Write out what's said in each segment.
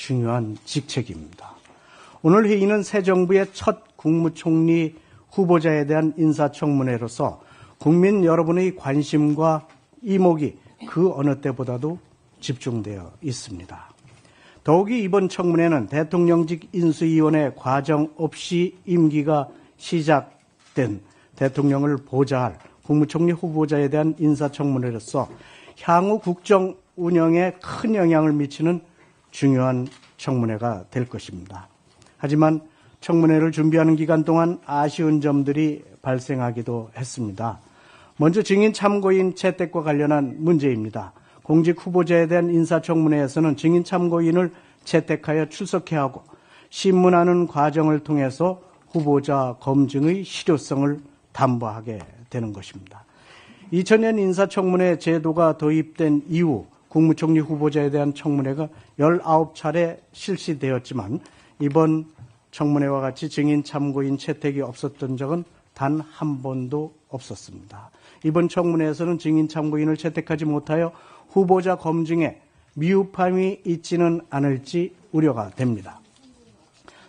중요한 직책입니다. 오늘 회의는 새 정부의 첫 국무총리 후보자에 대한 인사청문회로서 국민 여러분의 관심과 이목이 그 어느 때보다도 집중되어 있습니다. 더욱이 이번 청문회는 대통령직 인수위원회 과정 없이 임기가 시작된 대통령을 보좌할 국무총리 후보자에 대한 인사청문회로서 향후 국정 운영에 큰 영향을 미치는 중요한 청문회가 될 것입니다. 하지만 청문회를 준비하는 기간 동안 아쉬운 점들이 발생하기도 했습니다. 먼저 증인 참고인 채택과 관련한 문제입니다. 공직 후보자에 대한 인사청문회에서는 증인 참고인을 채택하여 출석해야 하고 신문하는 과정을 통해서 후보자 검증의 실효성을 담보하게 되는 것입니다. 2000년 인사청문회 제도가 도입된 이후 국무총리 후보자에 대한 청문회가 19차례 실시되었지만 이번 청문회와 같이 증인 참고인 채택이 없었던 적은 단 한 번도 없었습니다. 이번 청문회에서는 증인 참고인을 채택하지 못하여 후보자 검증에 미흡함이 있지는 않을지 우려가 됩니다.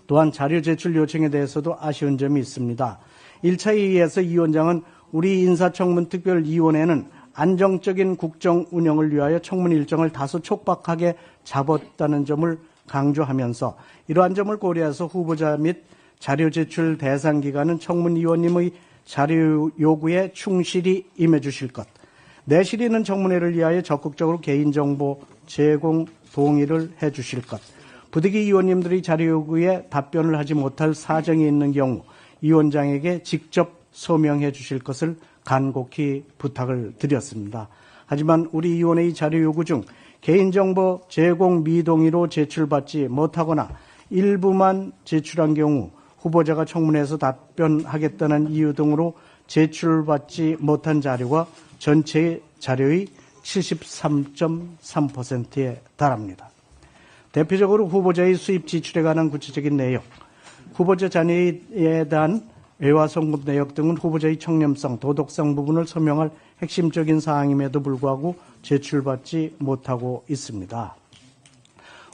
또한 자료 제출 요청에 대해서도 아쉬운 점이 있습니다. 1차 회의에서 이 위원장은 우리 인사청문특별위원회는 안정적인 국정 운영을 위하여 청문 일정을 다소 촉박하게 잡았다는 점을 강조하면서 이러한 점을 고려해서 후보자 및 자료 제출 대상 기관은 청문위원님의 자료 요구에 충실히 임해 주실 것, 내실 있는 청문회를 위하여 적극적으로 개인정보 제공 동의를 해 주실 것, 부득이 위원님들이 자료 요구에 답변을 하지 못할 사정이 있는 경우 위원장에게 직접 소명해 주실 것을 간곡히 부탁을 드렸습니다. 하지만 우리 위원회의 자료 요구 중 개인정보 제공 미동의로 제출받지 못하거나 일부만 제출한 경우 후보자가 청문회에서 답변하겠다는 이유 등으로 제출받지 못한 자료가 전체 자료의 73.3%에 달합니다. 대표적으로 후보자의 수입 지출에 관한 구체적인 내용, 후보자 자녀에 대한 외화 송금 내역 등은 후보자의 청렴성, 도덕성 부분을 설명할 핵심적인 사항임에도 불구하고 제출받지 못하고 있습니다.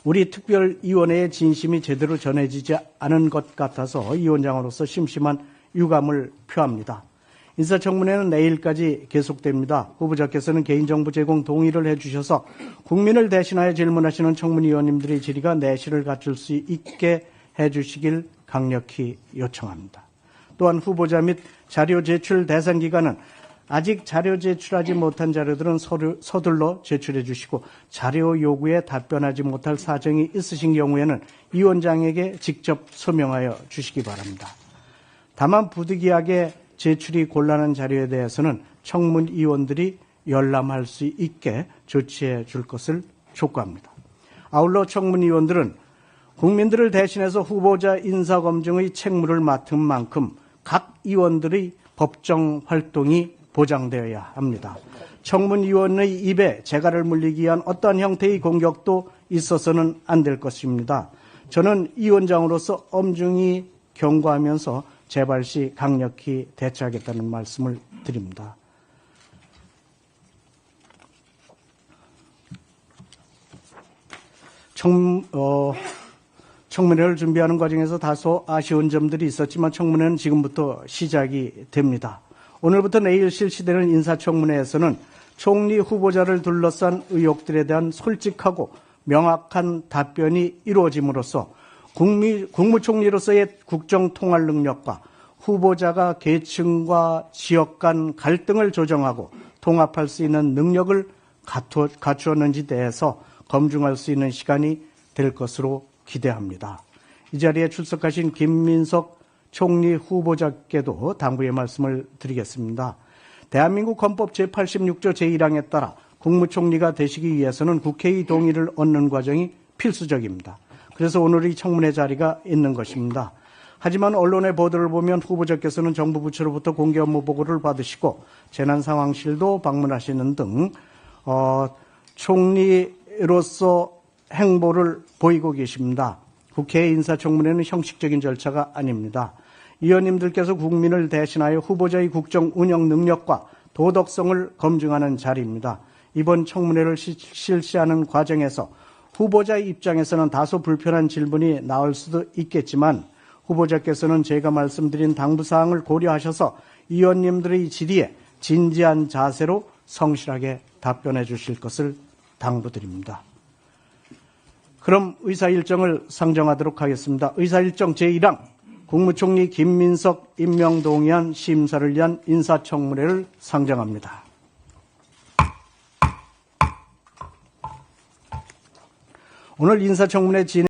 우리 특별위원회의 진심이 제대로 전해지지 않은 것 같아서 위원장으로서 심심한 유감을 표합니다. 인사청문회는 내일까지 계속됩니다. 후보자께서는 개인정보 제공 동의를 해주셔서 국민을 대신하여 질문하시는 청문위원님들의 질의가 내실을 갖출 수 있게 해주시길 강력히 요청합니다. 또한 후보자 및 자료 제출 대상 기관은 아직 자료 제출하지 못한 자료들은 서둘러 제출해 주시고 자료 요구에 답변하지 못할 사정이 있으신 경우에는 위원장에게 직접 소명하여 주시기 바랍니다. 다만 부득이하게 제출이 곤란한 자료에 대해서는 청문위원들이 열람할 수 있게 조치해 줄 것을 촉구합니다. 아울러 청문위원들은 국민들을 대신해서 후보자 인사검증의 책무를 맡은 만큼 각 위원들의 법정 활동이 보장되어야 합니다. 청문위원의 입에 재갈을 물리기 위한 어떠한 형태의 공격도 있어서는 안 될 것입니다. 저는 위원장으로서 엄중히 경고하면서 재발 시 강력히 대처하겠다는 말씀을 드립니다. 청문회를 준비하는 과정에서 다소 아쉬운 점들이 있었지만 청문회는 지금부터 시작이 됩니다. 오늘부터 내일 실시되는 인사청문회에서는 총리 후보자를 둘러싼 의혹들에 대한 솔직하고 명확한 답변이 이루어짐으로써 국무총리로서의 국정통할 능력과 후보자가 계층과 지역 간 갈등을 조정하고 통합할 수 있는 능력을 갖추었는지 대해서 검증할 수 있는 시간이 될 것으로 기대합니다. 이 자리에 출석하신 김민석 총리 후보자께도 당부의 말씀을 드리겠습니다. 대한민국 헌법 제86조 제1항에 따라 국무총리가 되시기 위해서는 국회의 동의를 얻는 과정이 필수적입니다. 그래서 오늘 이 청문회 자리가 있는 것입니다. 하지만 언론의 보도를 보면 후보자께서는 정부 부처로부터 공개 업무 보고를 받으시고 재난상황실도 방문하시는 등 총리로서 행보를 보이고 계십니다. 국회 인사청문회는 형식적인 절차가 아닙니다. 위원님들께서 국민을 대신하여 후보자의 국정 운영 능력과 도덕성을 검증하는 자리입니다. 이번 청문회를 실시하는 과정에서 후보자의 입장에서는 다소 불편한 질문이 나올 수도 있겠지만 후보자께서는 제가 말씀드린 당부사항을 고려하셔서 의원님들의 질의에 진지한 자세로 성실하게 답변해 주실 것을 당부드립니다. 그럼 의사일정을 상정하도록 하겠습니다. 의사일정 제1항 국무총리 김민석 임명 동의안 심사를 위한 인사청문회를 상정합니다. 오늘 인사청문회 진행